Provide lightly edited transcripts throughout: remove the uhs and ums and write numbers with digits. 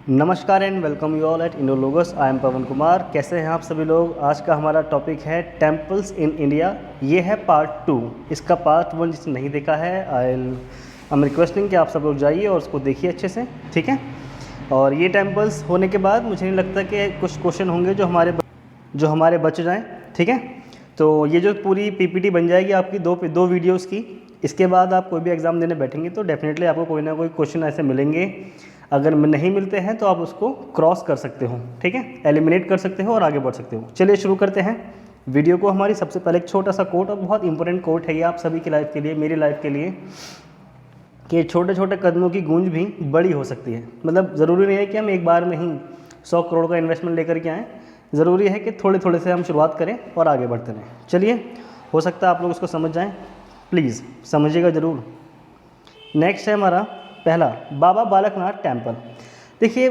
नमस्कार and welcome you all at इंडोलोगस। I am Pawan Kumar. कैसे हैं आप सभी लोग। आज का हमारा टॉपिक है टेम्पल्स इन इंडिया। ये है पार्ट 2। इसका पार्ट 1 जिसने नहीं देखा है आई एम रिक्वेस्टिंग कि आप सब लोग जाइए और उसको देखिए अच्छे से, ठीक है। और ये टेम्पल्स होने के बाद मुझे नहीं लगता कि कुछ क्वेश्चन होंगे जो हमारे बच जाएँ, ठीक है। तो ये जो पूरी पीपीटी बन जाएगी आपकी दो वीडियोज़ की। इसके बाद आप कोई भी एग्ज़ाम देने बैठेंगे तो डेफिनेटली आपको कोई ना कोई क्वेश्चन ऐसे मिलेंगे। अगर नहीं मिलते हैं तो आप उसको क्रॉस कर सकते हो, ठीक है, एलिमिनेट कर सकते हो और आगे बढ़ सकते हो। चलिए शुरू करते हैं वीडियो को। हमारी सबसे पहले एक छोटा सा कोट, और बहुत इंपॉर्टेंट कोट है ये आप सभी की लाइफ के लिए, मेरी लाइफ के लिए, कि छोटे छोटे कदमों की गूंज भी बड़ी हो सकती है। मतलब ज़रूरी नहीं है कि हम एक बार में ही 100 करोड़ का इन्वेस्टमेंट लेकर के आएँ। ज़रूरी है कि थोड़े थोड़े से हम शुरुआत करें और आगे बढ़ते रहें। चलिए, हो सकता है आप लोग उसको समझ जाएँ, प्लीज़ समझिएगा ज़रूर। नेक्स्ट है हमारा पहला, बाबा बालकनाथ टेम्पल। देखिए,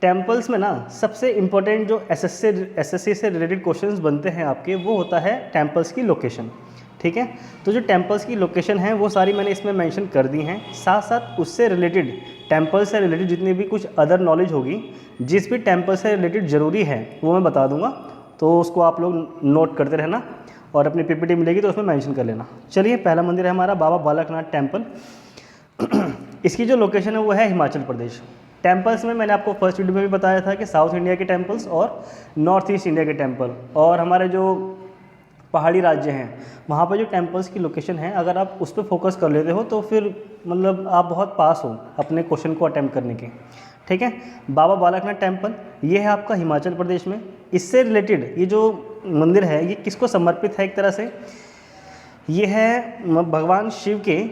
टेम्पल्स में ना सबसे इम्पोर्टेंट जो एसएससी से रिलेटेड क्वेश्चंस बनते हैं आपके, वो होता है टेम्पल्स की लोकेशन, ठीक है। तो जो टेम्पल्स की लोकेशन है वो सारी मैंने इसमें मेंशन कर दी हैं। साथ साथ उससे रिलेटेड, टेम्पल से रिलेटेड जितनी भी कुछ अदर नॉलेज होगी, जिस भी टेम्पल से रिलेटेड ज़रूरी है वो मैं बता दूंगा। तो उसको आप लोग नोट करते रहना और अपनी पीपीटी मिलेगी तो उसमें मेंशन कर लेना। चलिए, पहला मंदिर है हमारा बाबा बालकनाथ टेम्पल। इसकी जो लोकेशन है वो है हिमाचल प्रदेश। टेम्पल्स में मैंने आपको फर्स्ट वीडियो में भी बताया था कि साउथ इंडिया के टेम्पल्स और नॉर्थ ईस्ट इंडिया के टेम्पल, और हमारे जो पहाड़ी राज्य हैं वहाँ पर जो टेम्पल्स की लोकेशन है, अगर आप उस पर फोकस कर लेते हो तो फिर मतलब आप बहुत पास हो अपने क्वेश्चन को अटैम्प्ट करने के, ठीक है। बाबा बालकनाथ टेम्पल ये है आपका हिमाचल प्रदेश में। इससे रिलेटेड ये जो मंदिर है ये किसको समर्पित है, एक तरह से ये है भगवान शिव के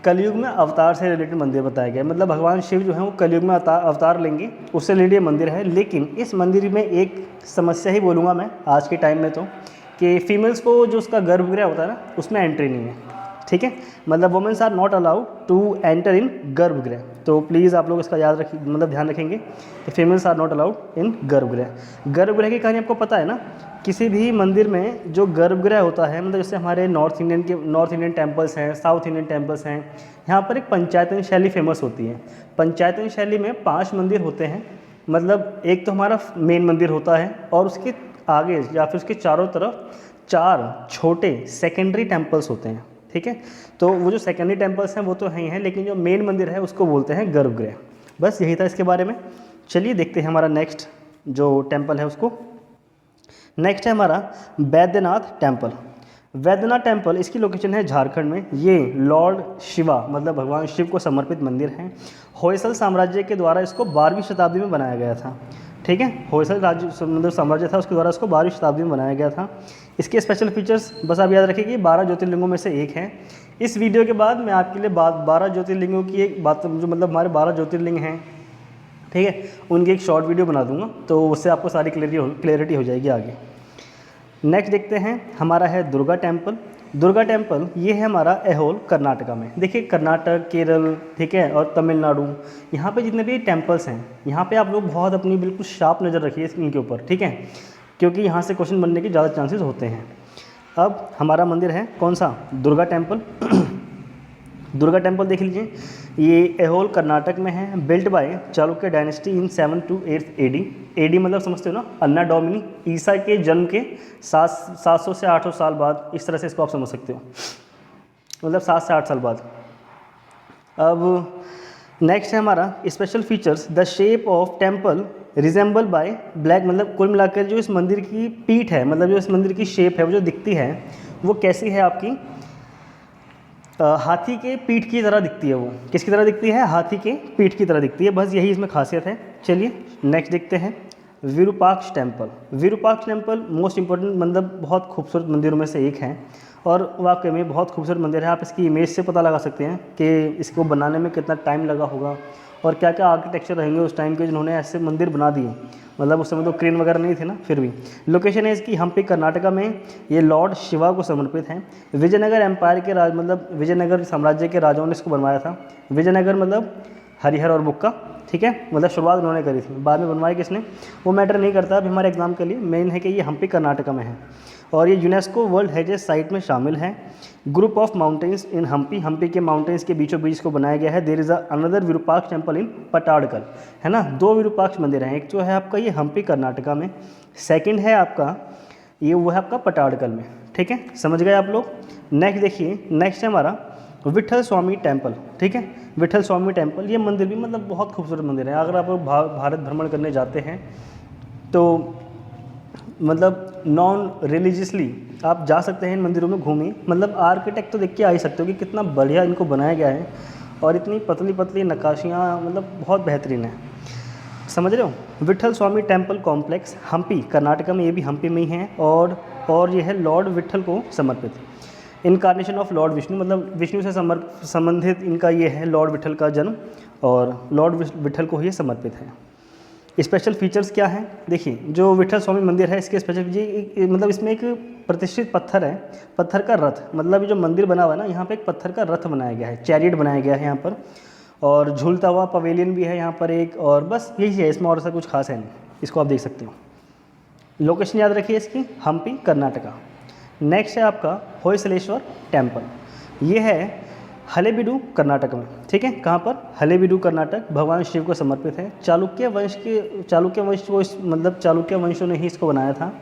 कलयुग में अवतार से रिलेटेड मंदिर बताया गया है। मतलब भगवान शिव जो है वो कलयुग में अवतार लेंगे, उससे रिलेटेड मंदिर है। लेकिन इस मंदिर में एक समस्या ही बोलूँगा मैं आज के टाइम में, तो कि फीमेल्स को जो उसका गर्भगृह होता है ना, उसमें एंट्री नहीं है, ठीक है। मतलब womens are not allowed to enter in garbhagriha. तो प्लीज़ आप लोग इसका याद रखिए, मतलब ध्यान रखेंगे कि females are not allowed in garbhagriha. गर्भगृह की कहानी आपको पता है ना। किसी भी मंदिर में जो गर्भगृह होता है, मतलब जैसे हमारे नॉर्थ इंडियन टेम्पल्स हैं, साउथ इंडियन टेम्पल्स हैं, यहाँ पर एक पंचायतन शैली फेमस होती है। पंचायतन शैली में 5 मंदिर होते हैं। मतलब एक तो हमारा मेन मंदिर होता है और उसके आगे या फिर उसके चारों तरफ 4 छोटे सेकेंडरी टेम्पल्स होते हैं, ठीक है। तो वो जो सेकेंडरी टेम्पल्स हैं वो तो हैं ही हैं, लेकिन जो मेन मंदिर है उसको बोलते हैं गर्भगृह। बस यही था इसके बारे में। चलिए देखते हैं हमारा नेक्स्ट जो टेम्पल है उसको। नेक्स्ट है हमारा बैद्यनाथ टेम्पल। बैद्यनाथ टेम्पल, इसकी लोकेशन है झारखंड में। ये लॉर्ड शिवा, मतलब भगवान शिव को समर्पित मंदिर है। होयसल साम्राज्य के द्वारा इसको 12वीं शताब्दी में बनाया गया था, ठीक है। होयसल मतलब साम्राज्य था, उसके द्वारा इसको 12वीं शताब्दी में बनाया गया था। इसके स्पेशल फीचर्स बस आप याद रखिए कि 12 ज्योतिर्लिंगों में से एक है। इस वीडियो के बाद मैं आपके लिए 12 ज्योतिर्लिंगों की एक बात, जो मतलब हमारे 12 ज्योतिर्लिंग हैं, ठीक है, उनकी एक शॉर्ट वीडियो बना दूंगा, तो उससे आपको सारी क्लियरिटी हो जाएगी आगे। नेक्स्ट देखते हैं, हमारा है दुर्गा टेम्पल। दुर्गा टेम्पल ये है हमारा ऐहोल, कर्नाटका में। देखिए, कर्नाटक, केरल, ठीक है, और तमिलनाडु, यहाँ पे जितने भी टेम्पल्स हैं, यहाँ पे आप लोग बहुत अपनी बिल्कुल शार्प नज़र रखिए इनके ऊपर, ठीक है, क्योंकि यहाँ से क्वेश्चन बनने के ज़्यादा चांसेस होते हैं। अब हमारा मंदिर है कौन सा, दुर्गा टेम्पल। दुर्गा टेम्पल देख लीजिए, ये ऐहोल कर्नाटक में है। Built bye Chalukya dynasty in 7 to 8 AD। AD मतलब समझते हो ना, अन्ना डोमिनी, ईसा के जन्म के 700 से 800 साल बाद, इस तरह से इसको आप समझ सकते हो, मतलब 7 से 8 साल बाद। अब नेक्स्ट है हमारा special features, the shape of temple resemble by black. मतलब कुल मिलाकर जो इस मंदिर की पीठ है, मतलब जो इस मंदिर की शेप है वो जो दिखती है वो कैसी है आपकी, हाथी के पीठ की तरह दिखती है। वो किसकी तरह दिखती है, हाथी के पीठ की तरह दिखती है। बस यही इसमें खासियत है। चलिए नेक्स्ट देखते हैं, Virupaksha temple. Virupaksha temple most important, मतलब बहुत खूबसूरत मंदिरों में से एक है, और वाकई में बहुत खूबसूरत मंदिर है। आप इसकी इमेज से पता लगा सकते हैं कि इसको बनाने में कितना टाइम लगा होगा और क्या क्या आर्किटेक्चर रहेंगे उस टाइम के जिन्होंने ऐसे मंदिर बना दिए। मतलब उस समय तो क्रेन वगैरह नहीं थे ना, फिर भी। लोकेशन है इसकी हम्पी, कर्नाटका में। ये लॉर्ड शिवा को समर्पित है। विजयनगर एम्पायर के मतलब विजयनगर साम्राज्य के राजाओं ने इसको बनवाया था। विजयनगर मतलब हरिहर और बुक्का, ठीक है, मतलब शुरुआत उन्होंने करी थी, बाद में बनवाई किसने वो मैटर नहीं करता अभी हमारे एग्जाम के लिए, मेन है कि ये हम्पी कर्नाटका में है और ये यूनेस्को वर्ल्ड हेरिटेज साइट में शामिल है। Group of mountains in Hampi, Hampi के माउंटेन्स के बीचों बीच को बनाया गया है। There is another Virupaksha temple in Pattadakal, है ना, 2 विरूपाक्ष मंदिर हैं, एक जो है आपका ये हम्पी कर्नाटका में, सेकंड है आपका ये वो है आपका पटाड़कल में, ठीक है, समझ गए आप लोग। नेक्स्ट देखिए, नेक्स्ट है हमारा विठल स्वामी टेम्पल, ठीक है, विठल स्वामी टेम्पल, ये मंदिर भी मतलब बहुत खूबसूरत मंदिर है। अगर आप भारत भ्रमण करने जाते हैं तो मतलब नॉन रिलीजियसली आप जा सकते हैं इन मंदिरों में घूमिए, मतलब आर्किटेक्ट तो देख के आ ही सकते हो कि कितना बढ़िया इनको बनाया गया है और इतनी पतली पतली नक्काशियाँ, मतलब बहुत बेहतरीन है, समझ रहे हो। विठल स्वामी टेम्पल कॉम्प्लेक्स हम्पी कर्नाटका में, ये भी हम्पी में ही है और ये है लॉर्ड विठल को समर्पित। इनकारनेशन ऑफ लॉर्ड विष्णु, मतलब विष्णु से संबंधित इनका ये है लॉर्ड विठल का जन्म और लॉर्ड विठल को ही समर्पित है। स्पेशल फीचर्स क्या हैं, देखिए जो विठल स्वामी मंदिर है इसके स्पेशल मतलब इसमें एक प्रतिष्ठित पत्थर है, पत्थर का रथ, मतलब जो मंदिर बना हुआ है ना यहाँ पे एक पत्थर का रथ बनाया गया है, चैरियट बनाया गया है यहाँ पर, और झूलता हुआ पवेलियन भी है यहाँ पर एक, और बस यही है इसमें, और ऐसा कुछ खास है नहीं, इसको आप देख सकते हो। लोकेशन याद रखिए इसकी, हम्पी कर्नाटका। नेक्स्ट है आपका होयसलेश्वर टेम्पल, ये है हलेबीडु कर्नाटक में, ठीक है, कहाँ पर, हलेबीडु कर्नाटक, भगवान शिव को समर्पित है। चालुक्य वंश को मतलब चालुक्य वंशों ने ही इसको बनाया था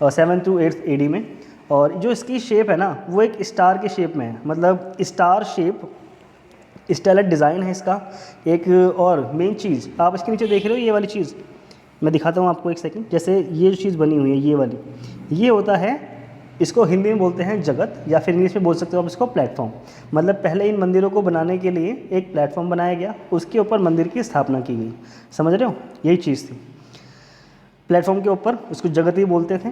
7th to 8th AD में, और जो इसकी शेप है ना वो एक स्टार की शेप में है, मतलब स्टार शेप स्टेलर डिज़ाइन है इसका एक। और मेन चीज़ आप इसके नीचे देख रहे हो, ये वाली चीज़ मैं दिखाता हूँ आपको एक सेकंड, जैसे ये जो चीज़ बनी हुई है ये वाली, ये होता है, इसको हिंदी में बोलते हैं जगत, या फिर इंग्लिश में बोल सकते हो आप इसको प्लेटफॉर्म। मतलब पहले इन मंदिरों को बनाने के लिए एक प्लेटफॉर्म बनाया गया, उसके ऊपर मंदिर की स्थापना की गई, समझ रहे हो, यही चीज़ थी। प्लेटफॉर्म के ऊपर उसको जगत ही बोलते थे।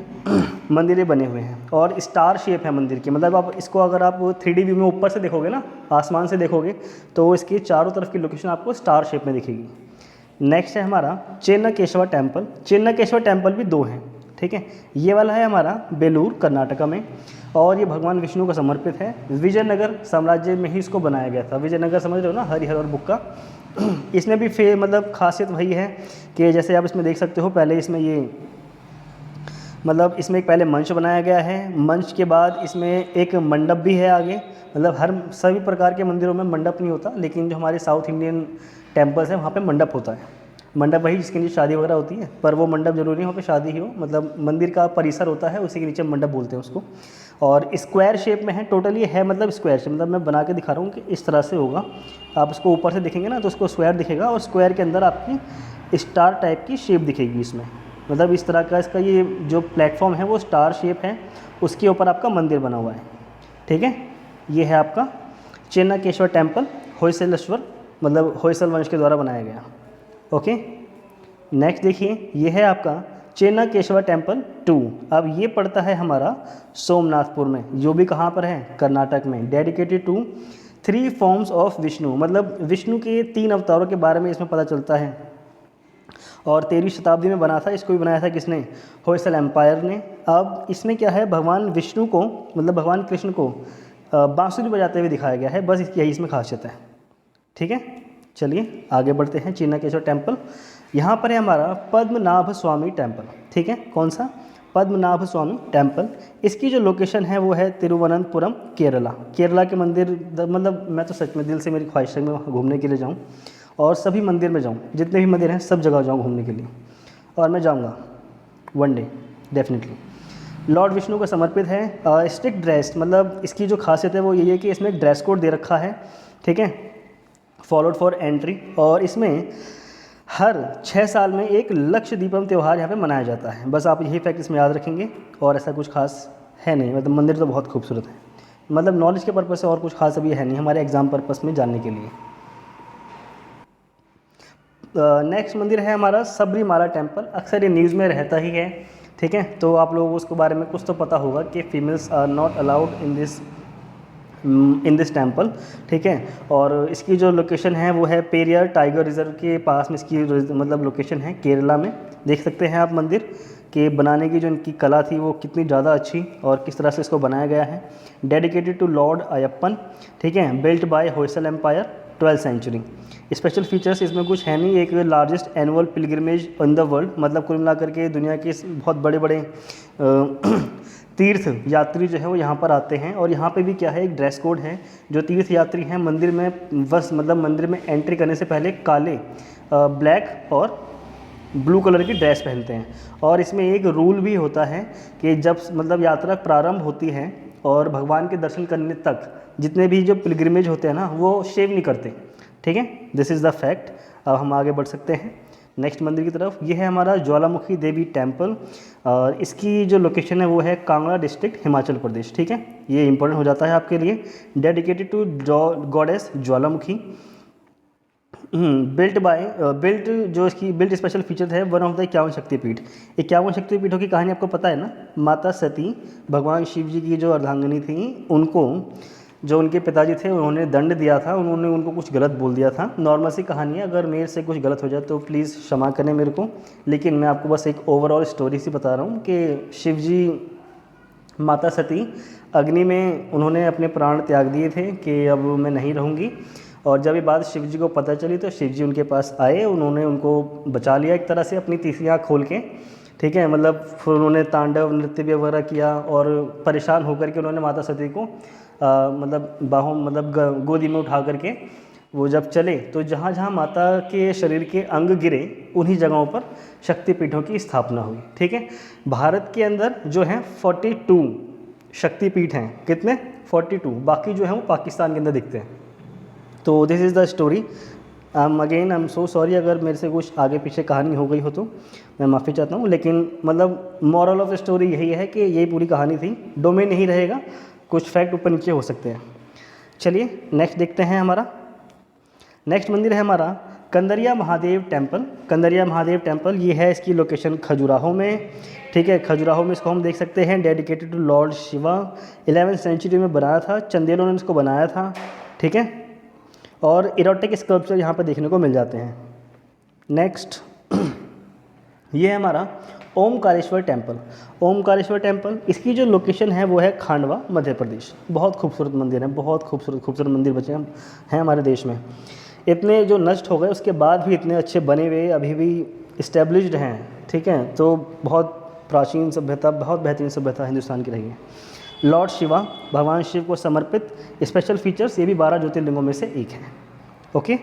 मंदिरें बने हुए हैं और स्टार शेप है मंदिर की, मतलब आप इसको अगर आप 3D व्यू में ऊपर से देखोगे ना, आसमान से देखोगे तो इसकी चारों तरफ की लोकेशन आपको स्टार शेप में दिखेगी। नेक्स्ट है हमारा चेन्नकेश्वर टेम्पल। चेन्नकेश्वर टेम्पल भी 2 हैं, ठीक है, ये वाला है हमारा बेलूर कर्नाटका में और ये भगवान विष्णु को समर्पित है। विजयनगर साम्राज्य में ही इसको बनाया गया था, विजयनगर समझ रहे हो ना, हरिहर और बुक्का। इसमें भी मतलब खासियत वही है कि जैसे आप इसमें देख सकते हो, पहले इसमें ये मतलब इसमें एक पहले मंच बनाया गया है, मंच के बाद इसमें एक मंडप भी है आगे, मतलब हर सभी प्रकार के मंदिरों में मंडप नहीं होता, लेकिन जो हमारे साउथ इंडियन टेम्पल्स हैं वहाँ पे मंडप होता है। मंडप वही जिसके नीचे शादी वगैरह होती है, पर वो मंडप जरूरी नहीं वहाँ पे शादी ही हो, मतलब मंदिर का परिसर होता है उसी के नीचे मंडप बोलते हैं उसको। और स्क्वायर शेप में है, टोटली है मतलब स्क्वायर शेप, मतलब मैं बना के दिखा रहा हूँ कि इस तरह से होगा। आप उसको ऊपर से देखेंगे ना तो उसको स्क्वायर दिखेगा और स्क्वायर के अंदर आपकी स्टार टाइप की शेप दिखेगी इसमें, मतलब इस तरह का इसका ये जो प्लेटफॉर्म है वो स्टार शेप है, उसके ऊपर आपका मंदिर बना हुआ है, ठीक है। ये है आपका चेन्नकेश्वर टेम्पल, होयसलेश्वर मतलब होयसल वंश के द्वारा बनाया गया। ओके, नेक्स्ट देखिए, ये है आपका चेन्नकेश्वर टेम्पल 2। अब ये पड़ता है हमारा सोमनाथपुर में, जो भी कहाँ पर है, कर्नाटक में। Dedicated to 3 forms of Vishnu, मतलब विष्णु के 3 अवतारों के बारे में इसमें पता चलता है। और 13वीं शताब्दी में बना था, इसको भी बनाया था किसने, होयसल एम्पायर ने। अब इसमें क्या है, भगवान विष्णु को मतलब भगवान कृष्ण को बांसुरी बजाते हुए दिखाया गया है, बस यही इसमें खासियत है, ठीक है। चलिए आगे बढ़ते हैं। चेन्नकेश्वर टेम्पल, यहाँ पर है हमारा पद्मनाभ स्वामी टेम्पल, ठीक है, कौन सा, पद्मनाभ स्वामी टेम्पल। इसकी जो लोकेशन है वो है तिरुवनंतपुरम, केरला। केरला के मंदिर मतलब मैं तो सच में दिल से मेरी ख्वाहिश है मैं वहाँ घूमने के लिए जाऊँ और सभी मंदिर में जाऊँ, जितने भी मंदिर हैं सब जगह जाऊँ घूमने के लिए, और मैं जाऊँगा one day definitely. Lord Vishnu को समर्पित है। स्ट्रिक्ट ड्रेस, मतलब इसकी जो खासियत है वो यही है कि इसमें एक ड्रेस कोड दे रखा है, ठीक है, फॉलोड फॉर एंट्री। और इसमें हर 6 साल में एक लक्ष्य दीपम त्यौहार यहाँ पे मनाया जाता है, बस आप यही फैक्ट इसमें याद रखेंगे, और ऐसा कुछ खास है नहीं, मतलब मंदिर तो बहुत खूबसूरत है, मतलब नॉलेज के पर्पज़ से और कुछ खास अभी है नहीं, हमारे एग्जाम पर्पज़ में जानने के लिए। नेक्स्ट मंदिर है हमारा सबरीमाला टेम्पल। अक्सर ये न्यूज़ में रहता ही है, ठीक है, तो आप लोगों को उसके बारे में कुछ तो पता होगा कि females are not allowed in this temple, ठीक है। और इसकी जो लोकेशन है वो है पेरियार टाइगर रिजर्व के पास में इसकी मतलब लोकेशन है, केरला में। देख सकते हैं आप मंदिर के बनाने की जो इनकी कला थी वो कितनी ज़्यादा अच्छी और किस तरह से इसको बनाया गया है। डेडिकेटेड टू लॉर्ड अयप्पन, ठीक है, built by Hoysala empire. 12th century. Special features इसमें कुछ है नहीं, एक largest annual pilgrimage in the world, मतलब कुल मिलाकर के दुनिया के बहुत बड़े बड़े तीर्थ यात्री जो है वो यहाँ पर आते हैं। और यहाँ पे भी क्या है, एक ड्रेस कोड है। जो तीर्थ यात्री हैं मंदिर में बस मतलब मंदिर में एंट्री करने से पहले काले ब्लैक और ब्लू कलर की ड्रेस पहनते हैं। और इसमें एक रूल भी होता है कि जब मतलब यात्रा प्रारंभ होती है और भगवान के दर्शन करने तक जितने भी जो पिलग्रिमेज होते हैं ना वो शेव नहीं करते, ठीक है। This is the fact. अब हम आगे बढ़ सकते हैं नेक्स्ट मंदिर की तरफ। ये है हमारा ज्वालामुखी देवी टेम्पल। और इसकी जो लोकेशन है वो है कांगड़ा डिस्ट्रिक्ट, हिमाचल प्रदेश, ठीक है। ये इंपॉर्टेंट हो जाता है आपके लिए। Dedicated to goddess Jwalamukhi, built जो इसकी बिल्ट स्पेशल फीचर है, वन ऑफ द 51 शक्तिपीठ। 51 शक्तिपीठों की कहानी आपको पता है ना। माता सती भगवान शिव जी की जो अर्धांगिनी थी, उनको जो उनके पिताजी थे उन्होंने दंड दिया था, उन्होंने उनको कुछ गलत बोल दिया था। नॉर्मल सी कहानी है, अगर मेरे से कुछ गलत हो जाए तो प्लीज़ क्षमा करें मेरे को, लेकिन मैं आपको बस एक ओवरऑल स्टोरी सी बता रहा हूँ कि शिव जी माता सती अग्नि में उन्होंने अपने प्राण त्याग दिए थे कि अब मैं नहीं रहूँगी। और जब ये बात शिव जी को पता चली तो शिव जी उनके पास आए, उन्होंने उनको बचा लिया एक तरह से अपनी तीसरी आँख खोल के, ठीक है। मतलब फिर उन्होंने तांडव नृत्य भी वगैरह किया और परेशान होकर के उन्होंने माता सती को मतलब बाहों मतलब गोदी में उठा करके वो जब चले तो जहाँ जहाँ माता के शरीर के अंग गिरे उन्हीं जगहों पर शक्तिपीठों की स्थापना हुई, ठीक है। भारत के अंदर जो हैं 42 शक्तिपीठ हैं। कितने? 42। बाकी जो हैं वो पाकिस्तान के अंदर दिखते हैं। तो this is the story. Again I am so sorry अगर मेरे से कुछ आगे पीछे कहानी हो गई हो तो मैं माफ़ी चाहता हूँ, लेकिन मतलब मॉरल ऑफ द स्टोरी यही है कि यही पूरी कहानी थी। डोमेन नहीं रहेगा, कुछ फैक्ट ऊपर नीचे हो सकते हैं। चलिए नेक्स्ट देखते हैं। हमारा नेक्स्ट मंदिर है हमारा कंदरिया महादेव टेम्पल। कंदरिया महादेव टेम्पल ये है, इसकी लोकेशन खजुराहो में, ठीक है। खजुराहो में इसको हम देख सकते हैं। Dedicated to lord Shiva, 11th century में बनाया था, चंदेलों ने इसको बनाया था, ठीक है। और इरोटिक स्कल्पचर यहाँ पर देखने को मिल जाते हैं। नेक्स्ट ये है हमारा ओमकारेश्वर टेम्पल। ओमकारेश्वर टेम्पल इसकी जो लोकेशन है वो है खांडवा, मध्य प्रदेश। बहुत खूबसूरत मंदिर है, बहुत खूबसूरत मंदिर बचे हैं हमारे देश में। इतने जो नष्ट हो गए उसके बाद भी इतने अच्छे बने हुए अभी भी इस्टेब्लिश्ड हैं, ठीक है। तो बहुत प्राचीन सभ्यता, बहुत बेहतरीन सभ्यता हिंदुस्तान की रही है। लॉर्ड शिवा, भगवान शिव को समर्पित स्पेशल फीचर्स, ये भी 12 ज्योतिर्लिंगों में से एक है, ओके।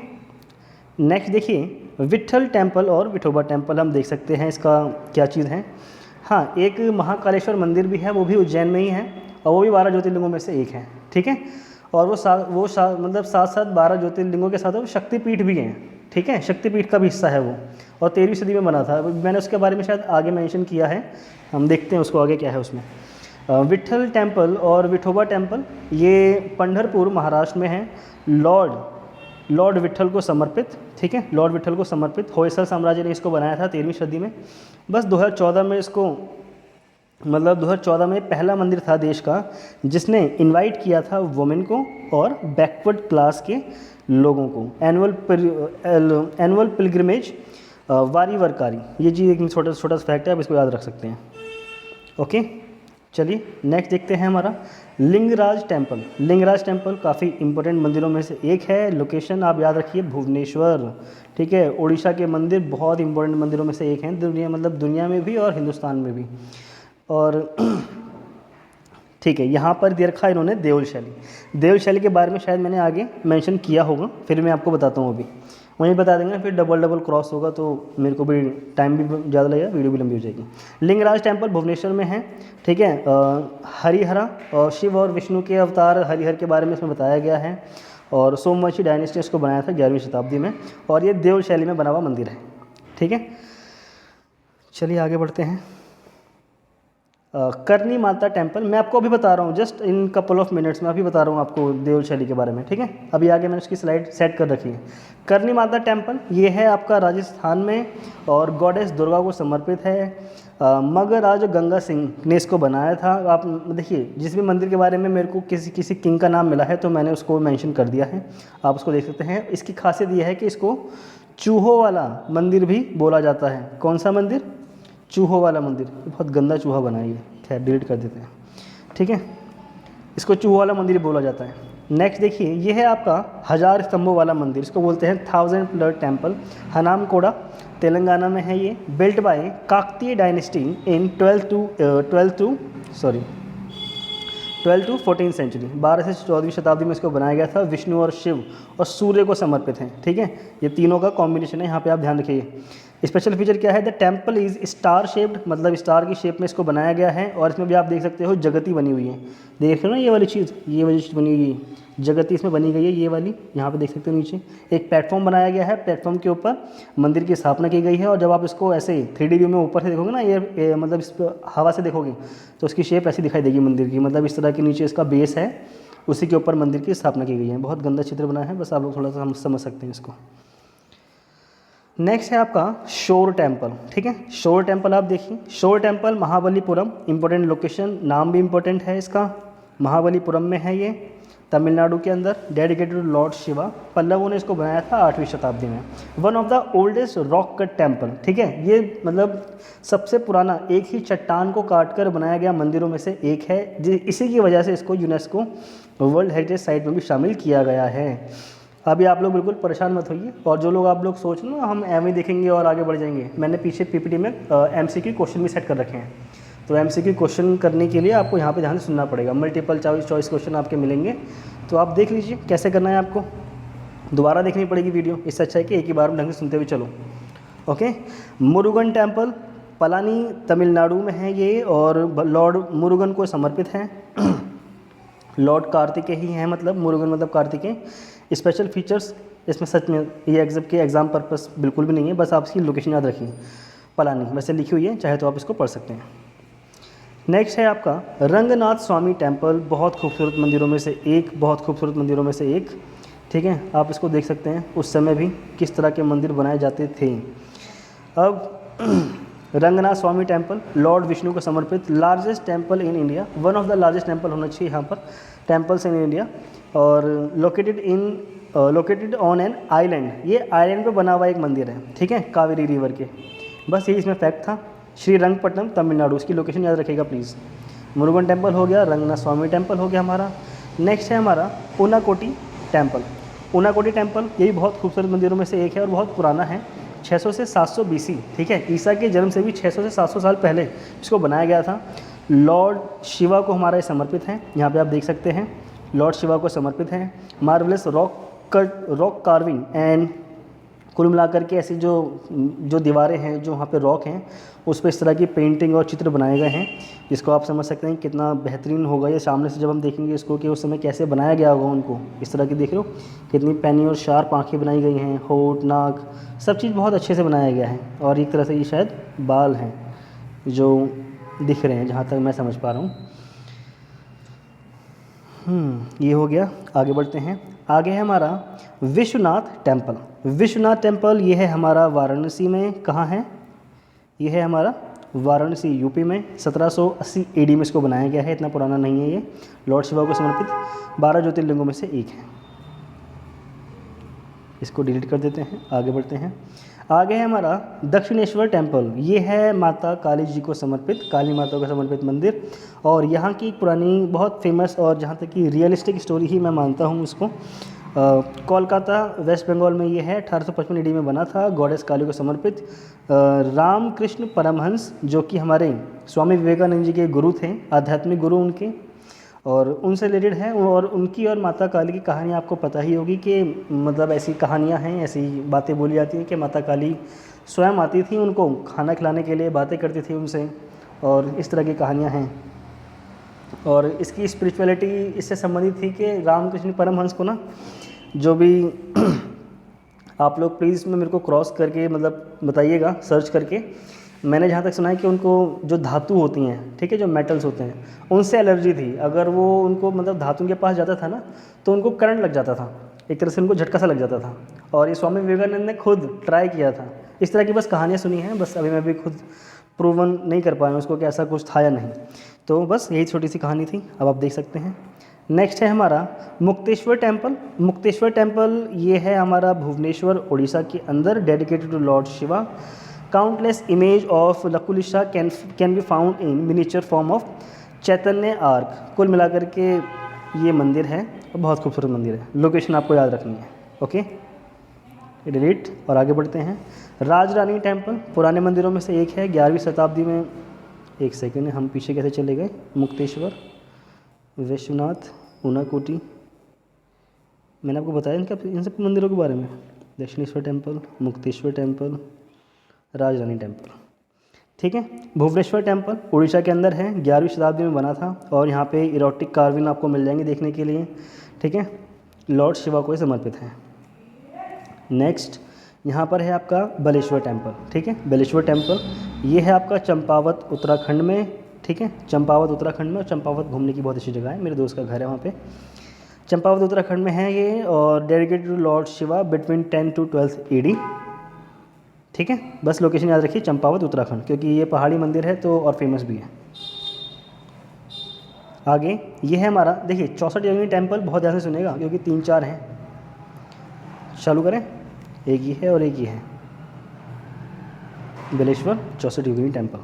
नेक्स्ट देखिए विट्ठल टेम्पल और विठोबा टेम्पल हम देख सकते हैं। इसका क्या चीज़ है, हाँ एक महाकालेश्वर मंदिर भी है, वो भी उज्जैन में ही है और वो भी 12 ज्योतिर्लिंगों में से एक है, ठीक है। और वो मतलब साथ 12 ज्योतिर्लिंगों के साथ वो शक्तिपीठ भी हैं, ठीक है। शक्तिपीठ का भी हिस्सा है वो, और 13वीं सदी में बना था। मैंने उसके बारे में शायद आगे मेंशन किया है, हम देखते हैं उसको आगे क्या है उसमें। विट्ठल टेम्पल और विठोबा टेम्पल ये पंढरपुर महाराष्ट्र में है। लॉर्ड विट्ठल को समर्पित, ठीक है। लॉर्ड विट्ठल को समर्पित होयसल साम्राज्य ने इसको बनाया था 13वीं सदी में। बस 2014 में इसको मतलब 2014 में पहला मंदिर था देश का जिसने इनवाइट किया था वुमेन को और बैकवर्ड क्लास के लोगों को। एनुअल पिलग्रिमेज वारी वरकारी, ये जी एक छोटा सा फैक्ट है, आप इसको याद रख सकते हैं, ओके। चलिए नेक्स्ट देखते हैं हमारा लिंगराज टेम्पल। लिंगराज टेम्पल काफ़ी इंपॉर्टेंट मंदिरों में से एक है। लोकेशन आप याद रखिए भुवनेश्वर, ठीक है। उड़ीसा के मंदिर बहुत इंपॉर्टेंट मंदिरों में से एक हैं, दुनिया में भी और हिंदुस्तान में भी। और ठीक है, यहाँ पर दे रखा है इन्होंने देउल शैली के बारे में शायद मैंने आगे मेंशन किया होगा, फिर मैं आपको बताता हूँ। अभी वहीं बता देंगे, फिर डबल क्रॉस होगा तो मेरे को भी टाइम भी ज़्यादा लगेगा, वीडियो भी लंबी हो जाएगी। लिंगराज टेम्पल भुवनेश्वर में है, ठीक है। हरिहरा और शिव और विष्णु के अवतार हरिहर के बारे में इसमें बताया गया है। और सोमवंशी डायनेस्टी इसको बनाया था 11वीं शताब्दी में, और ये देउल शैली में बना हुआ मंदिर है, ठीक है। चलिए आगे बढ़ते हैं। करनी माता टेम्पल, मैं आपको अभी बता रहा हूँ, just in couple of minutes में अभी बता रहा हूँ आपको देउल शैली के बारे में, ठीक है। अभी आगे मैंने उसकी स्लाइड सेट कर रखी है। करनी माता टेम्पल ये है आपका राजस्थान में और गॉडेस दुर्गा को समर्पित है। मगराज गंगा सिंह ने इसको बनाया था। आप देखिए जिस भी मंदिर के बारे में मेरे को किसी किंग का नाम मिला है तो मैंने उसको मेंशन कर दिया है, आप उसको देख सकते हैं। इसकी खासियत यह है कि इसको चूहों वाला मंदिर भी बोला जाता है। कौन सा मंदिर? चूहों वाला मंदिर। बहुत गंदा चूहा बनाइए, खैर डिलीट कर देते हैं, ठीक है। इसको चूहों वाला मंदिर बोला जाता है। नेक्स्ट देखिए, ये है आपका 1000 स्तंभों वाला मंदिर, इसको बोलते हैं 1000 पिलर टेम्पल, हनामकोड़ा, तेलंगाना में है ये। Built by Kakatiya dynasty in 12 to 14 century, 12 से 14वीं शताब्दी में इसको बनाया गया था। विष्णु और शिव और सूर्य को समर्पित है, ठीक है। ये तीनों का कॉम्बिनेशन है, यहाँ पे आप ध्यान रखिए। स्पेशल फीचर क्या है, the temple is star shaped, मतलब स्टार की शेप में इसको बनाया गया है। और इसमें भी आप देख सकते हो जगती बनी हुई है, देख रहे हो ना ये वाली चीज़, ये वाली चीज़ बनी हुई है, जगती इसमें बनी गई है ये वाली, यहाँ पे देख सकते हो नीचे एक प्लेटफॉर्म बनाया गया है, प्लेटफॉर्म के ऊपर मंदिर की स्थापना की गई है। और जब आप इसको ऐसे 3D व्यू में ऊपर से देखोगे ना, ये मतलब इस पर हवा से देखोगे तो उसकी शेप ऐसी दिखाई देगी मंदिर की, मतलब इस तरह के नीचे इसका बेस है, उसी के ऊपर मंदिर की स्थापना की गई है। बहुत गंदा चित्र बना है, बस आप लोग थोड़ा सा समझ सकते हैं इसको। नेक्स्ट है आपका शोर टेम्पल, ठीक है। शोर टेम्पल आप देखिए, शोर टेम्पल महाबलीपुरम, इंपॉर्टेंट लोकेशन, नाम भी इंपॉर्टेंट है इसका, महाबलीपुरम में है ये, तमिलनाडु के अंदर। डेडिकेटेड टू लॉर्ड शिवा, पल्लवों ने इसको बनाया था 8वीं शताब्दी में। One of the oldest rock cut temple, ठीक है। ये मतलब सबसे पुराना एक ही चट्टान को काट कर बनाया गया मंदिरों में से एक है, इसी की वजह से इसको यूनेस्को वर्ल्ड हेरिटेज साइट में भी शामिल किया गया है। अभी आप लोग बिल्कुल परेशान मत होइए, और जो लोग आप लोग सोच लो हम एम देखेंगे और आगे बढ़ जाएंगे, मैंने पीछे पीपीटी में MCQ क्वेश्चन भी सेट कर रखे हैं। तो MCQ क्वेश्चन करने के लिए आपको यहाँ पे ध्यान से सुनना पड़ेगा, मल्टीपल चॉइस क्वेश्चन आपके मिलेंगे, तो आप देख लीजिए कैसे करना है आपको, दोबारा देखनी पड़ेगी वीडियो, इससे अच्छा है कि एक ही बार में ढंग से सुनते हुए चलो। ओके, मुरुगन टेम्पल पलानी तमिलनाडु में है ये, और लॉर्ड मुरुगन को समर्पित है। लॉर्ड कार्तिकेय ही है, मतलब मुरुगन मतलब कार्तिकेय। स्पेशल फीचर्स इसमें सच में ये एग्ज़ाम पर्पस बिल्कुल भी नहीं है, बस आप इसकी लोकेशन याद रखिए, पलानी वैसे लिखी हुई है, चाहे तो आप इसको पढ़ सकते हैं। नेक्स्ट है आपका रंगनाथ स्वामी टेम्पल, बहुत खूबसूरत मंदिरों में से एक, बहुत खूबसूरत मंदिरों में से एक, ठीक है। आप इसको देख सकते हैं उस समय भी किस तरह के मंदिर बनाए जाते थे। अब रंगनाथ स्वामी टेम्पल लॉर्ड विष्णु को समर्पित, largest temple in India, one of the largest temple होना चाहिए यहाँ पर, टेम्पल्स इन इंडिया, और लोकेटेड ऑन एन आइलैंड, ये आइलैंड पे बना हुआ एक मंदिर है, ठीक है, कावेरी रिवर के। बस यही इसमें फैक्ट था। श्रीरंगपट्टनम तमिलनाडु, इसकी लोकेशन याद रखिएगा प्लीज़। मुरुगन टेम्पल हो गया, रंगनाथ स्वामी टेम्पल हो गया हमारा। नेक्स्ट है हमारा उनाकोटी टेम्पल। उनाकोटी टेम्पल ये भी बहुत खूबसूरत मंदिरों में से एक है और बहुत पुराना है, 600 से 700 BC, ठीक है। ईसा के जन्म से भी 600 से 700 साल पहले इसको बनाया गया था। लॉर्ड शिवा को हमारा ये समर्पित है, यहाँ पे आप देख सकते हैं लॉर्ड शिवा को समर्पित है। मार्वलेस रॉक कार्विंग एंड, कुल मिलाकर के ऐसी जो दीवारें हैं, जो वहाँ पे रॉक हैं, उस पर इस तरह की पेंटिंग और चित्र बनाए गए हैं, जिसको आप समझ सकते हैं कितना बेहतरीन होगा ये सामने से जब हम देखेंगे इसको, कि उस समय कैसे बनाया गया होगा उनको। इस तरह की देख रहे हो कितनी पैनी और शार्प आँखें बनाई गई हैं, होठ, नाक, सब चीज़ बहुत अच्छे से बनाया गया है। और एक तरह से ये शायद बाल हैं जो दिख रहे हैं, जहाँ तक मैं समझ पा रहा हूँ। ये हो गया, आगे बढ़ते हैं। आगे है हमारा विश्वनाथ टेम्पल। विश्वनाथ टेम्पल ये है हमारा वाराणसी में, कहाँ है ये, है हमारा वाराणसी यूपी में। 1780 AD में इसको बनाया गया है, इतना पुराना नहीं है ये। लॉर्ड शिवा को समर्पित 12 ज्योतिर्लिंगों में से एक है। इसको डिलीट कर देते हैं, आगे बढ़ते हैं। आगे है हमारा दक्षिणेश्वर टेम्पल, ये है माता काली जी को समर्पित, काली माता को समर्पित मंदिर। और यहाँ की पुरानी बहुत फेमस और जहाँ तक कि रियलिस्टिक स्टोरी ही मैं मानता हूँ इसको, कोलकाता वेस्ट बंगाल में ये है, 1855 AD में बना था, गॉडेस काली को समर्पित। रामकृष्ण परमहंस जो कि हमारे स्वामी विवेकानंद जी के गुरु थे, आध्यात्मिक गुरु उनके, और उनसे रिलेटेड है। और उनकी और माता काली की कहानी आपको पता ही होगी कि मतलब ऐसी कहानियाँ हैं, ऐसी बातें बोली जाती हैं कि माता काली स्वयं आती थी उनको खाना खिलाने के लिए, बातें करती थी उनसे, और इस तरह की कहानियाँ हैं। और इसकी स्पिरिचुअलिटी इससे संबंधित थी कि रामकृष्ण परमहंस को ना, जो भी आप लोग प्लीज़ इसमें मेरे को क्रॉस करके मतलब बताइएगा सर्च करके, मैंने जहाँ तक सुना है कि उनको जो धातु होती हैं, ठीक है, जो मेटल्स होते हैं, उनसे एलर्जी थी। अगर वो उनको मतलब धातु के पास जाता था ना, तो उनको करंट लग जाता था, एक तरह से उनको झटका सा लग जाता था। और ये स्वामी विवेकानंद ने खुद ट्राई किया था। इस तरह की बस कहानियाँ सुनी हैं, बस अभी मैं भी खुद प्रूवन नहीं कर पाया उसको कि ऐसा कुछ था या नहीं। तो बस यही छोटी सी कहानी थी, अब आप देख सकते हैं। नेक्स्ट है हमारा मुक्तेश्वर टेम्पल। मुक्तेश्वर टेम्पल ये है हमारा भुवनेश्वर उड़ीसा के अंदर, dedicated to lord Shiva. Countless image of Lakulisha can be found in miniature form of Chaitanya arch. कुल मिलाकर के ये मंदिर है बहुत खूबसूरत मंदिर है। लोकेशन आपको याद रखनी है। ओके, डिलीट और आगे बढ़ते हैं। राजरानी टेम्पल पुराने मंदिरों में से एक है, 11वीं शताब्दी में। एक सेकेंड, हम पीछे कैसे चले गए? मुक्तेश्वर, विश्वनाथ, ऊनाकोटी, मैंने आपको बताया इन सब मंदिरों के बारे में। दक्षिणेश्वर टेम्पल, मुक्तेश्वर टेम्पल, राजरानी टेम्पल। ठीक है। भुवनेश्वर टेम्पल उड़ीसा के अंदर है, 11वीं शताब्दी में बना था और यहाँ पे इरोटिक कार्विंग आपको मिल जाएंगे देखने के लिए। ठीक है, लॉर्ड शिवा को समर्पित है। नेक्स्ट यहाँ पर है आपका बलेश्वर टेम्पल। ठीक है, बलेश्वर टेम्पल ये है आपका चंपावत उत्तराखंड में। ठीक है, चंपावत उत्तराखंड में, और चंपावत घूमने की बहुत अच्छी जगह है, मेरे दोस्त का घर है वहाँ पे। चंपावत उत्तराखंड में है ये, और dedicated to lord Shiva between 10 to 12 AD। ठीक है, बस लोकेशन याद रखिए, चंपावत उत्तराखंड, क्योंकि ये पहाड़ी मंदिर है तो और फेमस भी है। आगे ये है हमारा, देखिए 64 योगिनी टेम्पल, बहुत ध्यान से सुनेगा क्योंकि 3-4 हैं। चालू करें, एक ही है और एक ही है, बेलेश्वर 64 योगिनी टेम्पल।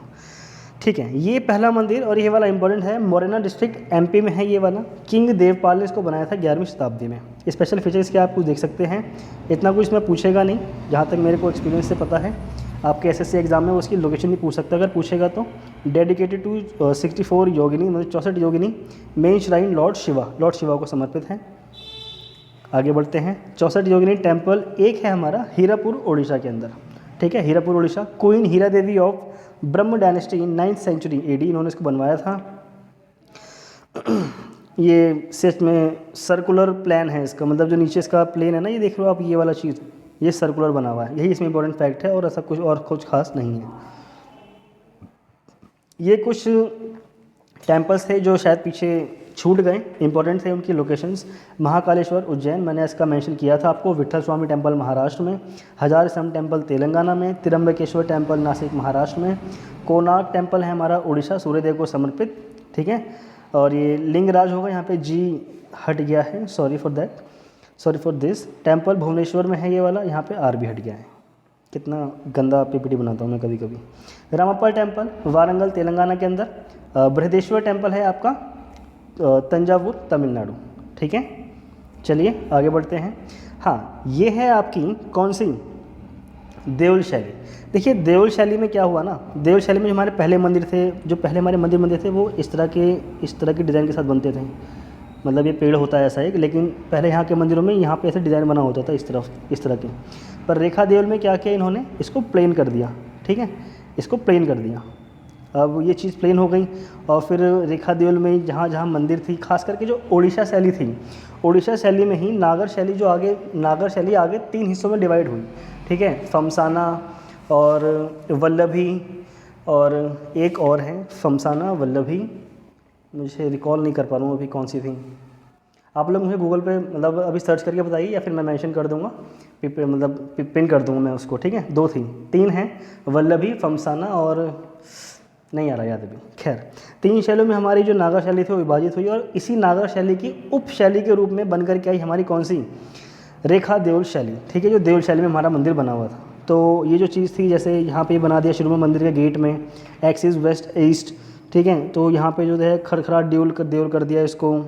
ठीक है, ये पहला मंदिर और ये वाला इंपॉर्टेंट है, मोरेना डिस्ट्रिक्ट MP में है ये वाला। किंग देवपाल ने इसको बनाया था 11वीं शताब्दी में। स्पेशल फीचर्स क्या आप कुछ देख सकते हैं, इतना कुछ इसमें पूछेगा नहीं, जहाँ तक मेरे को एक्सपीरियंस से पता है। आपके SSC एग्जाम में उसकी लोकेशन नहीं पूछ सकता, अगर पूछेगा तो डेडिकेटेड टू 64 योगिनी, मतलब 64 योगिनी, मेन श्राइन लॉर्ड शिवा को समर्पित है। आगे बढ़ते हैं। 64 योगिनी टेम्पल एक है हमारा हीरापुर उड़ीसा के अंदर। ठीक है, Hirapur Orissa. Queen Hira Devi of Brahma dynasty in 9th century AD इन्होंने इसको बनवाया था। ये सच में सर्कुलर प्लान है इसका, मतलब जो नीचे इसका प्लेन है ना, ये देख रहे हो आप, ये वाला चीज़, ये सर्कुलर बना हुआ है, यही इसमें इंपॉर्टेंट फैक्ट है, और ऐसा कुछ और कुछ खास नहीं है। ये कुछ टेम्पल्स थे जो शायद पीछे छूट गए, इंपॉर्टेंट थे उनकी लोकेशंस। महाकालेश्वर उज्जैन, मैंने इसका मेंशन किया था आपको। विट्ठल स्वामी टेम्पल महाराष्ट्र में, हजार सम टेम्पल तेलंगाना में, तिरंबकेश्वर टेम्पल नासिक महाराष्ट्र में, कोणार्क टेम्पल है हमारा उड़ीसा, सूर्यदेव को समर्पित। ठीक है, और ये लिंगराज होगा, यहाँ पे G हट गया है, sorry for this. Temple Bhubaneswar में है ये वाला, यहाँ पे R भी हट गया है। कितना गंदा PPT बनाता हूँ मैं कभी कभी। रामप्पा टेम्पल वारंगल तेलंगाना के अंदर। बृहदेश्वर टेम्पल है आपका तंजावुर तमिलनाडु। ठीक है, चलिए आगे बढ़ते हैं। हाँ, ये है आपकी कौन सी, देउल शैली। देखिए देउल शैली में क्या हुआ ना, देउल शैली में जो हमारे पहले मंदिर थे, जो पहले हमारे मंदिर बनते थे, वो इस तरह के डिज़ाइन के साथ बनते थे। मतलब ये पेड़ होता है ऐसा एक, लेकिन पहले यहाँ के मंदिरों में यहाँ पे ऐसे डिज़ाइन बना होता था इस तरह के। पर रेखा देउल में क्या किया इन्होंने, इसको प्लेन कर दिया। ठीक है, इसको प्लेन कर दिया। अब ये चीज़ प्लेन हो गई, और फिर रेखा देउल में जहाँ जहाँ मंदिर थी, खास करके जो ओडिशा शैली थी, ओडिशा शैली में ही नागर शैली आगे 3 हिस्सों में डिवाइड हुई। ठीक है, फमसाना और वल्लभी, और एक और है फमसाना वल्लभी, मुझे रिकॉल नहीं कर पा रहा हूँ अभी कौन सी थी। आप लोग मुझे गूगल पे मतलब अभी सर्च करके बताइए, या फिर मैं मेंशन कर दूँगा, मतलब पिन कर दूँगा मैं उसको। ठीक है, 2 थी, 3 हैं, वल्लभी, फमसाना और नहीं आ रहा याद अभी। खैर, 3 शैलियों में हमारी जो नागा शैली थी वो विभाजित हुई, और इसी नागा शैली की उप शैली के रूप में बनकर के आई हमारी कौन सी, रेखा देउल शैली। ठीक है, जो देउल शैली में हमारा मंदिर बना हुआ था। तो ये जो चीज़ थी, जैसे यहाँ पे बना दिया शुरू में मंदिर के गेट में, एक्सिस वेस्ट ईस्ट। ठीक है, तो यहाँ पे जो है खड़खड़ा देउल कर दिया इसको।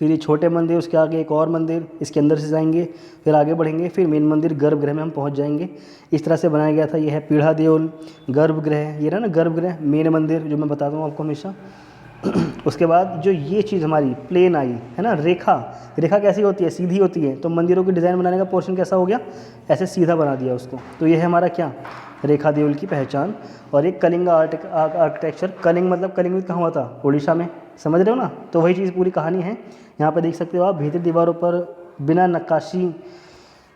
फिर ये छोटे मंदिर, उसके आगे एक और मंदिर, इसके अंदर से जाएंगे, फिर आगे बढ़ेंगे, फिर मेन मंदिर गर्भगृह में हम पहुंच जाएंगे। इस तरह से बनाया गया था। ये है पीढ़ा देउल, गर्भगृह, ये रहा ना गर्भगृह, मेन मंदिर जो मैं बताता हूँ आपको हमेशा। उसके बाद जो ये चीज़ हमारी प्लेन आई है ना, रेखा कैसी होती है, सीधी होती है, तो मंदिरों की डिज़ाइन बनाने का पोर्शन कैसा हो गया, ऐसे सीधा बना दिया उसको। तो ये है हमारा क्या, रेखा देउल की पहचान। और एक कलिंग आर्किटेक्चर, कलिंग मतलब कलिंग कहाँ हुआ था, उड़ीसा में, समझ रहे हो ना। तो वही चीज़ पूरी कहानी है। यहाँ पे देख सकते हो आप, भीतरी दीवारों पर बिना नक्काशी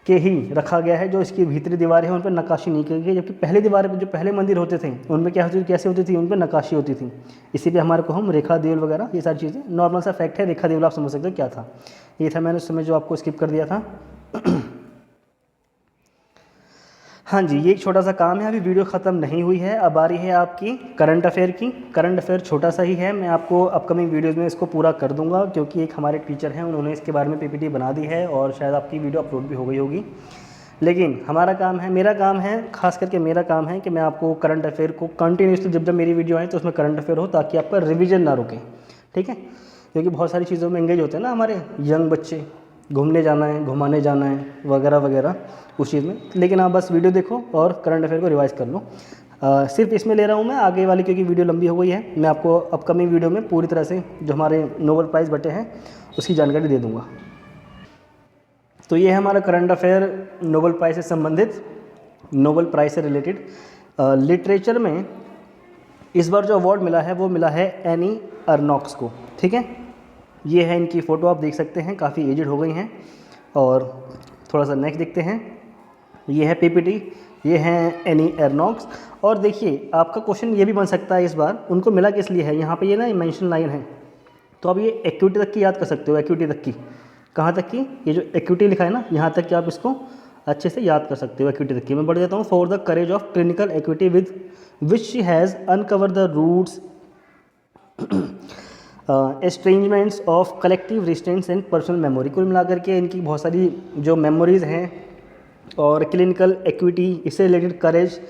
के ही रखा गया है। जो इसकी भीतरी दीवारें हैं उन पर नक्काशी नहीं की गई, जबकि पहले दीवारें जो पहले मंदिर होते थे उनमें कैसे होती थी, उन पर नक्काशी होती थी। इसी पे हमारे को हम रेखा देउल वगैरह ये सारी चीज़ें, नॉर्मल सा फैक्ट है। रेखा देउल आप समझ सकते हो क्या था। ये था, मैंने उस समय जो आपको स्किप कर दिया था। हाँ जी, ये एक छोटा सा काम है, अभी वीडियो ख़त्म नहीं हुई है। अब आ रही है आपकी करंट अफेयर की। करंट अफेयर छोटा सा ही है, मैं आपको अपकमिंग वीडियोस में इसको पूरा कर दूंगा, क्योंकि एक हमारे टीचर हैं, उन्होंने इसके बारे में PPT बना दी है, और शायद आपकी वीडियो अपलोड भी हो गई होगी। लेकिन हमारा काम है, मेरा काम है, खास करके मेरा काम है कि मैं आपको करंट अफेयर को कंटिन्यूसली, जब मेरी वीडियो आए तो उसमें करंट अफेयर हो, ताकि आपका रिविज़न ना रुके। ठीक है, क्योंकि बहुत सारी चीज़ों में एंगेज होते हैं ना हमारे यंग बच्चे, घूमने जाना है, घुमाने जाना है वगैरह वगैरह उस चीज़ में। लेकिन आप बस वीडियो देखो और करंट अफेयर को रिवाइज़ कर लो। सिर्फ इसमें ले रहा हूँ मैं, आगे वाली क्योंकि वीडियो लंबी हो गई है, मैं आपको अपकमिंग वीडियो में पूरी तरह से जो हमारे नोबेल प्राइज़ बटे हैं उसकी जानकारी दे दूँगा। तो ये है हमारा करंट अफेयर नोबेल प्राइज़ से संबंधित, नोबेल प्राइज़ से रिलेटेड। लिटरेचर में इस बार जो अवार्ड मिला है वो मिला है एनी अर्नॉक्स को, ठीक है। ये है इनकी फ़ोटो, आप देख सकते हैं, काफ़ी एजड हो गई हैं। और थोड़ा सा नेक्स्ट देखते हैं, ये है पीपीटी, ये हैं एनी अर्नॉक्स। और देखिए आपका क्वेश्चन ये भी बन सकता है इस बार, उनको मिला किस लिए है, यहाँ पे ये ना मेंशन लाइन है, तो आप ये एक्विटी तक की याद कर सकते हो। एक्विटी तक की, कहाँ तक की, ये जो एक्विटी लिखा है ना यहाँ तक कि आप इसको अच्छे से याद कर सकते हो। एक्विटी तक की मैं बढ़ देता हूँ। For the courage of clinical acuity with which she has uncover the roots estrangements of collective restraints and personal memory. कुल मिलाकर के इनकी बहुत सारी जो मेमोरीज़ हैं और क्लिनिकल एक्विटी, इससे रिलेटेड करेज,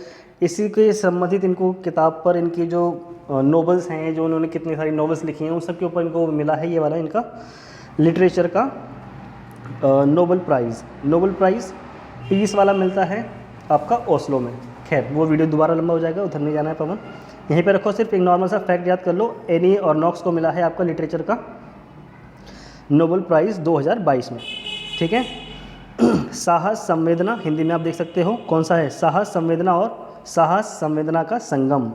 इसी के संबंधित इनको किताब पर इनकी जो नोवेल्स हैं, जो उन्होंने कितनी सारी नोवेल्स लिखी हैं, उन सब के ऊपर इनको मिला है ये वाला इनका लिटरेचर का Nobel prize. Nobel prize peace वाला मिलता है आपका ओस्लो में। खैर वो वीडियो दोबारा लंबा हो जाएगा, उधर नहीं जाना है पवन, यहीं पे रखो। सिर्फ एक नॉर्मल सा फैक्ट याद कर लो, एनी अर्नॉक्स को मिला है आपका लिटरेचर का नोबेल प्राइज़ 2022 में, ठीक है। साहस संवेदना, हिंदी में आप देख सकते हो कौन सा है, साहस संवेदना और साहस संवेदना का संगम,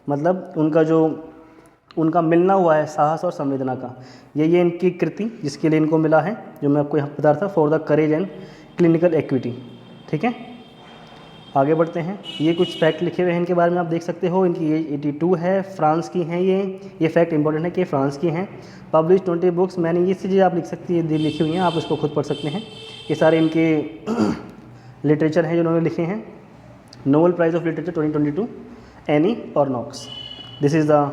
मतलब उनका मिलना हुआ है साहस और संवेदना का। ये इनकी कृति जिसके लिए इनको मिला है, जो मैं आपको यहाँ बता रहा था, for the courage and clinical equity, ठीक है। आगे बढ़ते हैं, ये कुछ फैक्ट लिखे हुए हैं इनके बारे में, आप देख सकते हो। इनकी एज 82 है, फ्रांस की हैं ये फैक्ट इंपॉर्टेंट है कि फ्रांस की हैं। पब्लिश 20 बुक्स, मैंने ये चीज़ें आप लिख सकती है, लिखी हुई हैं, आप उसको खुद पढ़ सकते हैं। ये सारे इनके लिटरेचर हैं जो उन्होंने लिखे हैं। Nobel prize of literature 2022 Annie Ernaux. This is the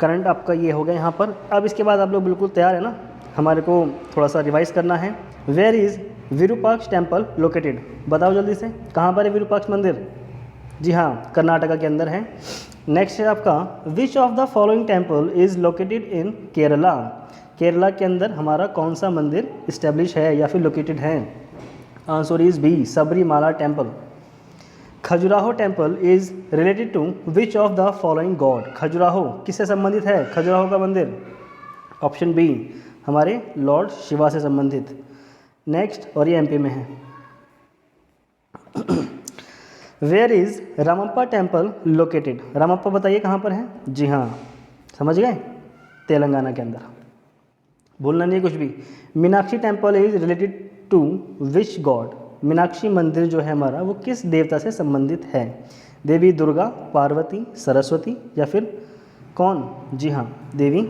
current आपका ये हो गया यहाँ पर। अब इसके बाद आप लोग बिल्कुल तैयार है ना, हमारे को थोड़ा सा रिवाइज करना है। Where is Virupaksha temple located, बताओ जल्दी से, कहाँ पर है विरूपाक्ष मंदिर? जी हाँ, कर्नाटका के अंदर है। नेक्स्ट है आपका, विच of the following temple is located in Kerala? Kerala के अंदर हमारा कौन सा मंदिर इस्टेब्लिश है या फिर लोकेटेड है? Answer is B, Sabarimala temple. Khajuraho temple is related to which of the following god? Khajuraho किससे संबंधित है खजुराहो का मंदिर? ऑप्शन बी, हमारे लॉर्ड शिवा से संबंधित। नेक्स्ट, और ये एमपी में है। Where is Ramappa temple located? Ramappa बताइए कहाँ पर है? जी हाँ, समझ गए, तेलंगाना के अंदर, भूलना नहीं कुछ भी। Meenakshi temple is related to which god? Meenakshi मंदिर जो है हमारा वो किस देवता से संबंधित है? देवी दुर्गा, पार्वती, सरस्वती या फिर कौन? जी हाँ, देवी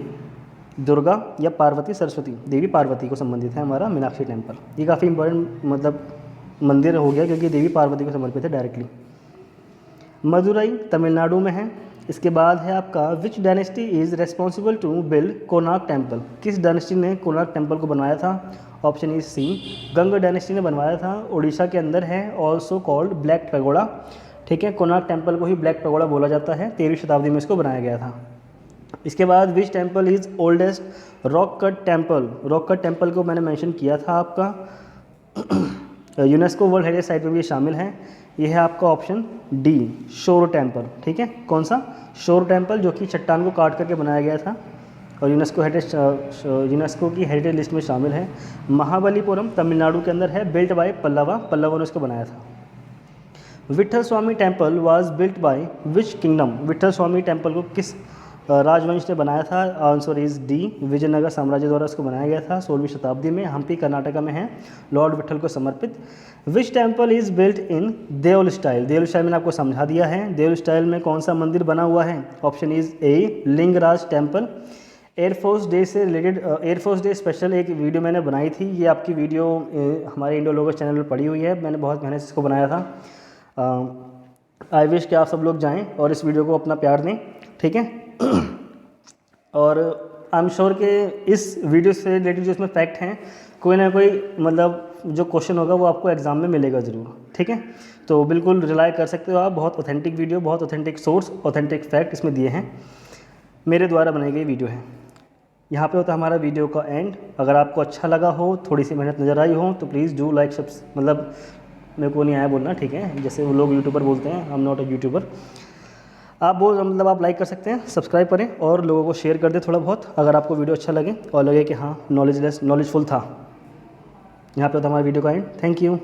दुर्गा या पार्वती सरस्वती, देवी पार्वती को संबंधित है हमारा मीनाक्षी टेम्पल। ये काफ़ी इंपॉर्टेंट मतलब मंदिर हो गया क्योंकि देवी पार्वती को समर्पित है डायरेक्टली। मदुरई तमिलनाडु में है। इसके बाद है आपका, which dynasty is responsible to build Konark temple? किस डायनेस्टी ने कोणार्क टेम्पल को बनवाया था? Option is C, Ganga dynasty ने बनवाया था, उड़ीसा के अंदर है, ऑल्सो कॉल्ड ब्लैक पैगोडा, ठीक है। कोणार्क टेम्पल को ही ब्लैक पैगोडा बोला जाता है, 13वीं शताब्दी में इसको बनाया गया था। इसके बाद which temple is oldest rock cut temple? Rock cut temple को मैंने मेंशन किया था आपका, यूनेस्को वर्ल्ड हेरिटेज साइट में भी शामिल है। यह है आपका ऑप्शन डी, शोर टेम्पल, ठीक है। कौन सा? शोर टेम्पल, जो कि चट्टान को काट करके बनाया गया था और यूनेस्को की हेरिटेज लिस्ट में शामिल है। महाबलीपुरम तमिलनाडु के अंदर है, बिल्ट बाय पल्लवों ने इसको बनाया था। Vitthal Swami temple was built by which kingdom? Vitthal Swami temple को किस राजवंश ने बनाया था? आंसर इज डी, विजयनगर साम्राज्य द्वारा इसको बनाया गया था 16वीं शताब्दी में। हम्पी कर्नाटका में है, लॉर्ड विठल को समर्पित। Which temple is built in Deol style? Deol style मैंने आपको समझा दिया है। देओल स्टाइल में कौन सा मंदिर बना हुआ है? Option is a, Lingaraj temple. Air force day से रिलेटेड एयरफोर्स डे स्पेशल एक वीडियो मैंने बनाई थी, ये आपकी वीडियो हमारे इंडो लोगोस चैनल पर पड़ी हुई है, मैंने बहुत मेहनत से इसको बनाया था। आई विश कि आप सब लोग जाएं और इस वीडियो को अपना प्यार दें, ठीक है। और आई एम श्योर कि इस वीडियो से रिलेटेड जो इसमें फैक्ट हैं, कोई ना कोई मतलब जो क्वेश्चन होगा वो आपको एग्जाम में मिलेगा ज़रूर, ठीक है। तो बिल्कुल रिलाई कर सकते हो आप, बहुत ऑथेंटिक वीडियो, बहुत ऑथेंटिक सोर्स, ऑथेंटिक फैक्ट इसमें दिए हैं, मेरे द्वारा बनाई गई वीडियो है। यहाँ पे होता है हमारा वीडियो का एंड। अगर आपको अच्छा लगा हो, थोड़ी सी मेहनत नज़र आई हो, तो प्लीज़ डू लाइक मतलब मेरे को नहीं आया बोलना, ठीक है, जैसे वो लोग यूट्यूबर बोलते हैं, I am not a YouTuber. आप वो मतलब आप लाइक कर सकते हैं, सब्सक्राइब करें और लोगों को शेयर कर दें थोड़ा बहुत, अगर आपको वीडियो अच्छा लगे और लगे कि हाँ नॉलेजफुल था। यहाँ पे होता है हमारा वीडियो का एंड। Thank you.